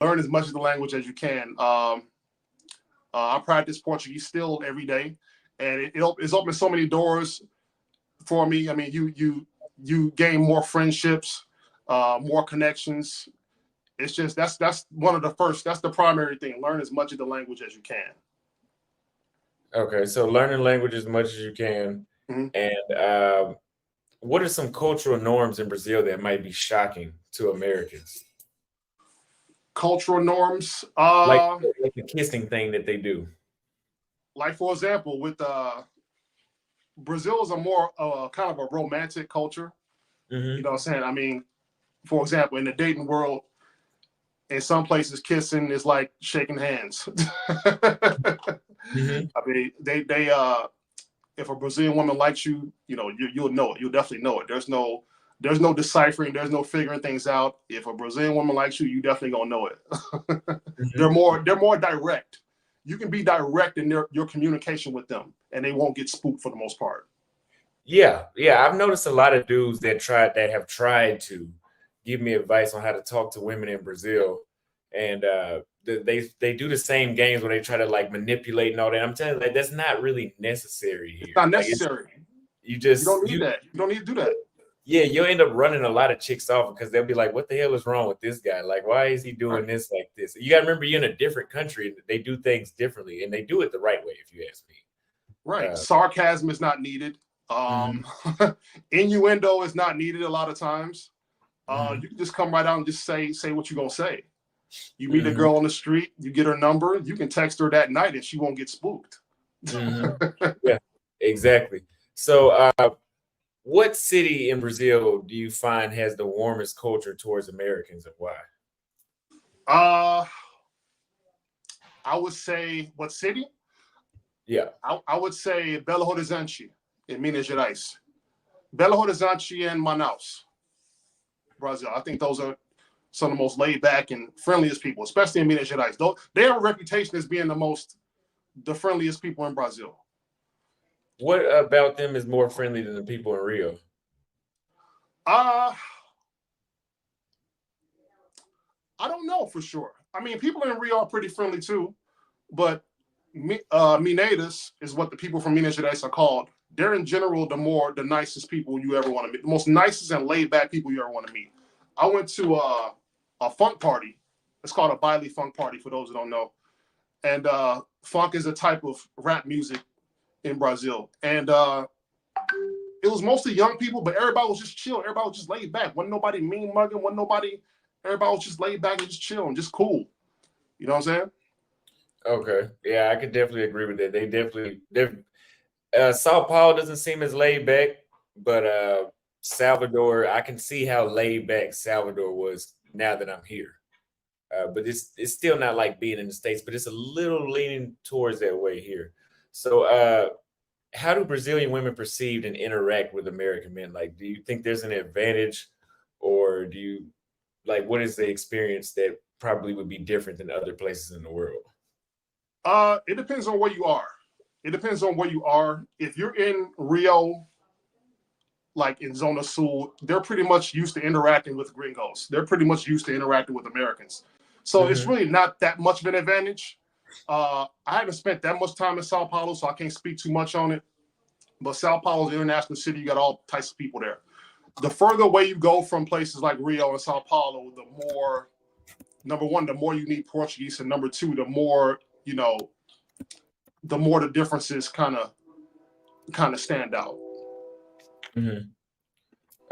Learn as much of the language as you can. I practice Portuguese still every day, and it's opened so many doors for me. I mean, you gain more friendships, more connections. It's just that's one of the first. That's the primary thing. Learn as much of the language as you can. Okay, so learning language as much as you can. Mhm. And what are some cultural norms in Brazil that might be shocking to Americans? Cultural norms. Like like the kissing thing that they do. Like for example, with Brazil is a more kind of a romantic culture. You Hmm. know what I'm saying? I mean, for example, in the dating world, in some places, kissing is like shaking hands. Hmm. I mean, they if a Brazilian woman likes you, you'll know it. You'll definitely know it. There's no deciphering. There's no figuring things out. If a Brazilian woman likes you, you definitely gonna know it. they're Hmm. more direct. You can be direct in your communication with them, and they won't get spooked for the most part. Yeah, yeah. I've noticed a lot of dudes that have tried to give me advice on how to talk to women in Brazil, and they do the same games where they try to like manipulate and all that. I'm telling you, like that's not really necessary It's here. not Like it's necessary. you You just don't need you that. You don't need to do that. yeah, you'll end up running a lot of chicks off because they'll be like, "What the hell is wrong with this guy? Like, why is he Right. doing this like this?" You got to remember, you're in a different country and they do things differently, and they do it the right way, if you ask me. Right. Uh, Sarcasm is not needed. Um, mhm, innuendo is not needed a lot of times. mhm, You can just come right out and just say what you're gonna say. You meet a mhm, girl on the street, you get her number, you can text her that night and she won't get spooked. mhm. Yeah, exactly. So, what city in Brazil do you find has the warmest culture towards Americans, and why? uh, I would say what city? Yeah. I would say Belo Horizonte in Minas Gerais. Belo Horizonte and Manaus, Brazil. I think those are some of the most laid back and friendliest people, especially in Minas Gerais. Though they have a reputation as being the friendliest people in Brazil. What about them is more friendly than the people in Rio? Uh I don't know for sure. I mean, people in Rio are pretty friendly too, but Mineiras is what the people from Minas Gerais are called. They're in general the nicest people you ever want to meet, the most nicest and laid back people you ever want to meet. I went to a funk party. It's called a baile funk party for those who don't know. And funk is a type of rap music in Brazil. And it was mostly young people, but everybody was just chill. Everybody was just laid back. Wasn't nobody mean mugging. Wasn't nobody. Everybody was just laid back and just chill and just cool. You know what I'm saying? Okay. Yeah, I could definitely agree with that. They're Sao Paulo doesn't seem as laid back, but Salvador, I can see how laid back Salvador was now that I'm here. But it's still not like being in the States, but it's a little leaning towards that way here. So how do Brazilian women perceive and interact with American men? Like, do you think there's an advantage, or do you like what is the experience that probably would be different than other places in the world? It depends on where you are. It depends on where you are. If you're in Rio, like in Zona Sul, they're pretty much used to interacting with gringos. They're pretty much used to interacting with Americans. So it's Hmm. really not that much of an advantage. I haven't spent that much time in Sao Paulo, so I can't speak too much on it. But Sao Paulo is an international city. You got all types of people there. The further away you go from places like Rio and Sao Paulo, the more, number one, the more you need Portuguese, and number two, the more the differences kind of stand out. Hmm.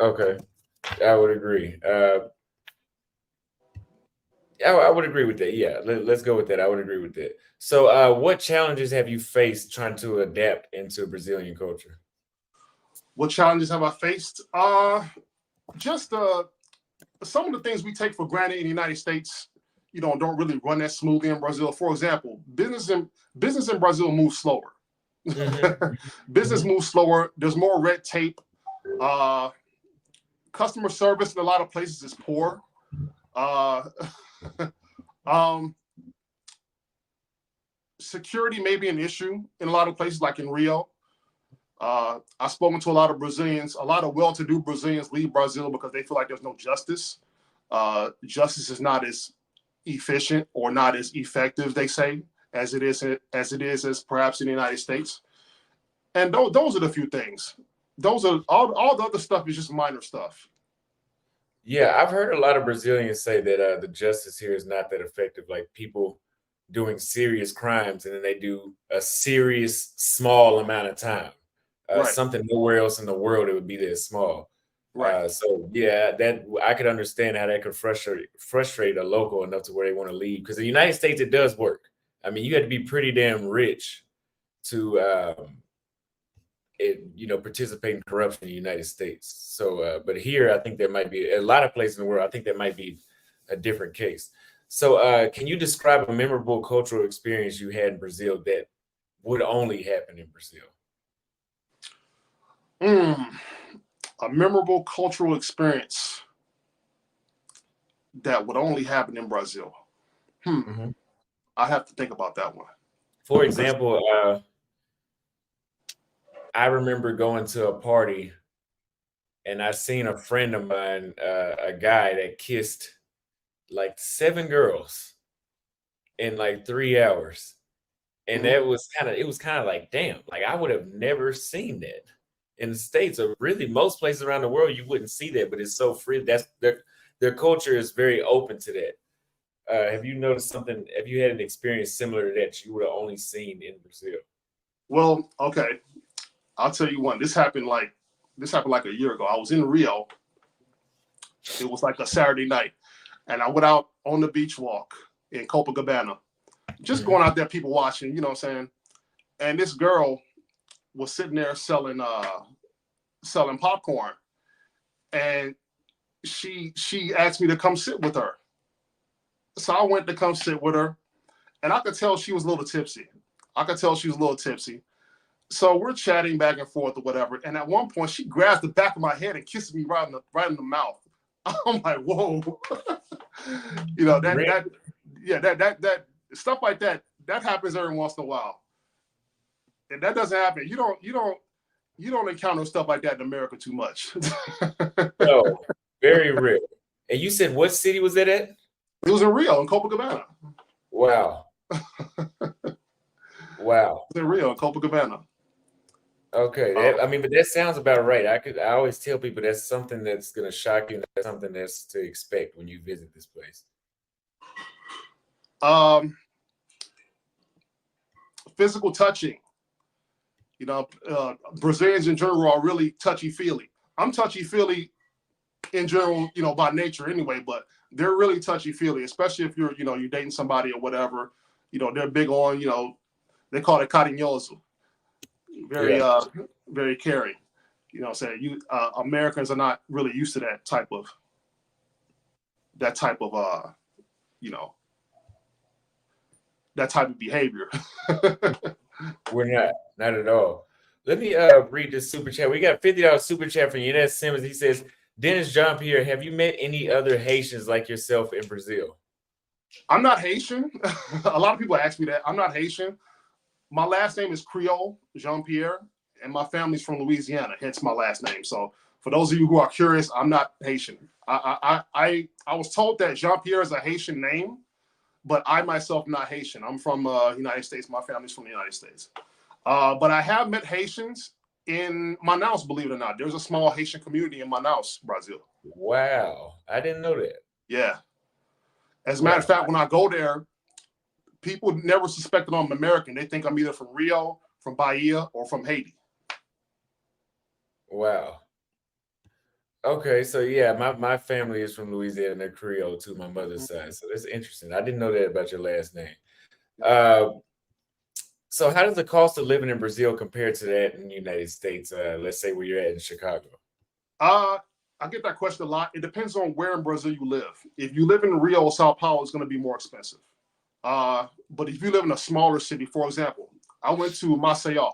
Okay, I would agree. I would agree with that. Yeah, let's go with that. I would agree with that. So, what challenges have you faced trying to adapt into Brazilian culture? What challenges have I faced? Just some of the things we take for granted in the United States, don't really run that smoothly in Brazil. For example, business in Brazil moves slower. Hmm. Business Hmm. moves slower. There's more red tape. Uh, Customer service in a lot of places is poor. Uh, um, Security may be an issue in a lot of places, like in Rio. I've spoken to a lot of Brazilians. A lot of well-to-do Brazilians leave Brazil because they feel like there's no justice. Justice is not as efficient or not as effective, they say, as it is as perhaps in the United States. And those are the few things. Those are all the other stuff is just minor stuff. Yeah, I've heard a lot of Brazilians say that the justice here is not that effective. Like people doing serious crimes and then they do a serious small amount of time. Right, Something nowhere else in the world it would be that small. right. So yeah, that I could understand how that could frustrate a local enough to where they want to leave. Because in the United States, it does work. I mean, you had to be pretty damn rich to participate in corruption in the United States. So, but here, I think there might be a lot of places in the world. I think that might be a different case. So, can you describe a memorable cultural experience you had in Brazil that would only happen in Brazil? A memorable cultural experience that would only happen in Brazil. Mhm. I have to think about that one. For example, I remember going to a party and I seen a friend of mine, a guy that kissed like 7 girls in like 3 hours. And Mhm. that was it was kind of like, damn, like I would have never seen that in the States or really most places around the world. You wouldn't see that, but it's so free. That's their culture is very open to that. Have you noticed something? Have you had an experience similar to that you would have only seen in Brazil? Well, okay. I'll tell you one. This happened like a year ago. I was in Rio. It was like a Saturday night, and I went out on the beach walk in Copacabana, just Mhm. going out there, people watching. You know what I'm saying? And this girl was sitting there selling popcorn, and she asked me to come sit with her. So I went to come sit with her, and I could tell she was a little tipsy. So we're chatting back and forth or whatever. And at one point, she grabs the back of my head and kisses me right in the mouth. I'm like, whoa, you know that Really? yeah that stuff like that happens every once in a while, and that doesn't happen. You don't encounter stuff like that in America too much. No, very rare. And you said what city was that at? It was in Rio in Copacabana. Wow. Wow. It was in Rio in Copacabana. Okay, Um, I mean, but that sounds about right. I always tell people that's something that's gonna shock you, and that's something that's to expect when you visit this place. um, Physical touching. Brazilians in general are really touchy feely. I'm touchy feely in general, by nature anyway, but they're really touchy feely, especially if you're dating somebody or whatever. They're big on, they call it cariñoso, very, Yeah. very caring. Saying Americans are not really used to that type of, you know, that type of behavior. We're not at all. Let me read this super chat. We got $50 super chat from Enes Simmons. He says, Dennis Jean Pierre, have you met any other Haitians like yourself in Brazil? I'm not Haitian. A lot of people ask me that. I'm not Haitian. My last name is Creole, Jean Pierre, and my family's from Louisiana, hence my last name. So for those of you who are curious, I'm not Haitian. I was told that Jean Pierre is a Haitian name, but I myself am not Haitian. I'm from United States. My family's from the United States. But I have met Haitians in Manaus, believe it or not. There's a small Haitian community in Manaus, Brazil. Wow. I didn't know that. Yeah. As a matter of Wow. fact, when I go there, people never suspect that I'm American. They think I'm either from Rio, from Bahia, or from Haiti. Wow. Okay, so yeah, my family is from Louisiana, and they're Creole too, my mother's side. So that's interesting. I didn't know that about your last name. Uh, so how does the cost of living in Brazil compare to that in the United States? Let's say where you're at in Chicago. Uh, I get that question a lot. It depends on where in Brazil you live. If you live in Rio, Sao Paulo, it's going to be more expensive. But if you live in a smaller city, for example, I went to Maceió.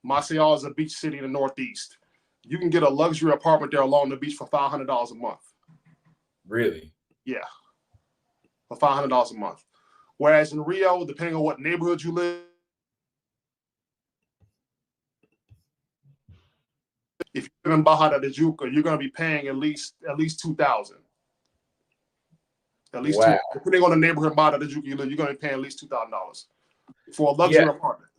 Maceió is a beach city in the Northeast. You can get a luxury apartment there along the beach for $500 a month. Really? Yeah, for $500 a month. Whereas in Rio, depending on what neighborhood you live, if you live in Baja de Juca, you're going to be paying at least 2,000. At least two, Wow. depending on the neighborhood model that you live, you're going to be paying at least $2,000 for a Yeah, luxury apartment.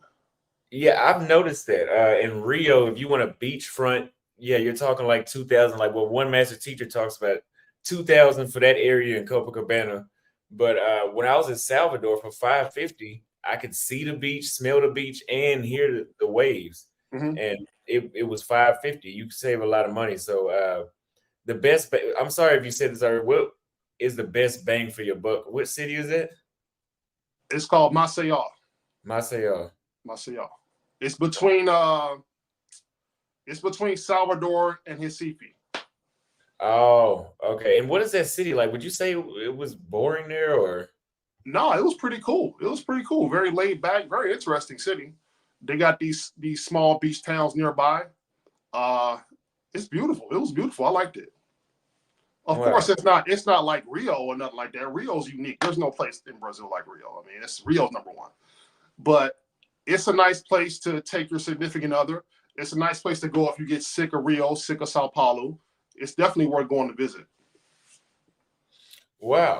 yeah, I've noticed that in Rio, if you want a beachfront, yeah, you're talking like 2,000. Like what one master teacher talks about, 2,000 for that area in Copacabana. But when I was in Salvador for 550, I could see the beach, smell the beach, and hear the waves. Hmm. And it was 550. You could save a lot of money. So the best. I'm sorry if you said this already. What is the best bang for your buck? What city is it? It's called Maceió. Maceió. Maceió. It's between Salvador and Recife. Oh, okay. And what is that city like? Would you say it was boring there or? No, it was pretty cool. It was pretty cool. Very laid back, very interesting city. They got these small beach towns nearby. Uh, it's beautiful. It was beautiful. I liked it. Of Wow. course, it's not like Rio or nothing like that. Rio's unique. There's no place in Brazil like Rio. I mean, it's Rio's number one. But it's a nice place to take your significant other. It's a nice place to go if you get sick of Rio, sick of Sao Paulo. It's definitely worth going to visit. Wow.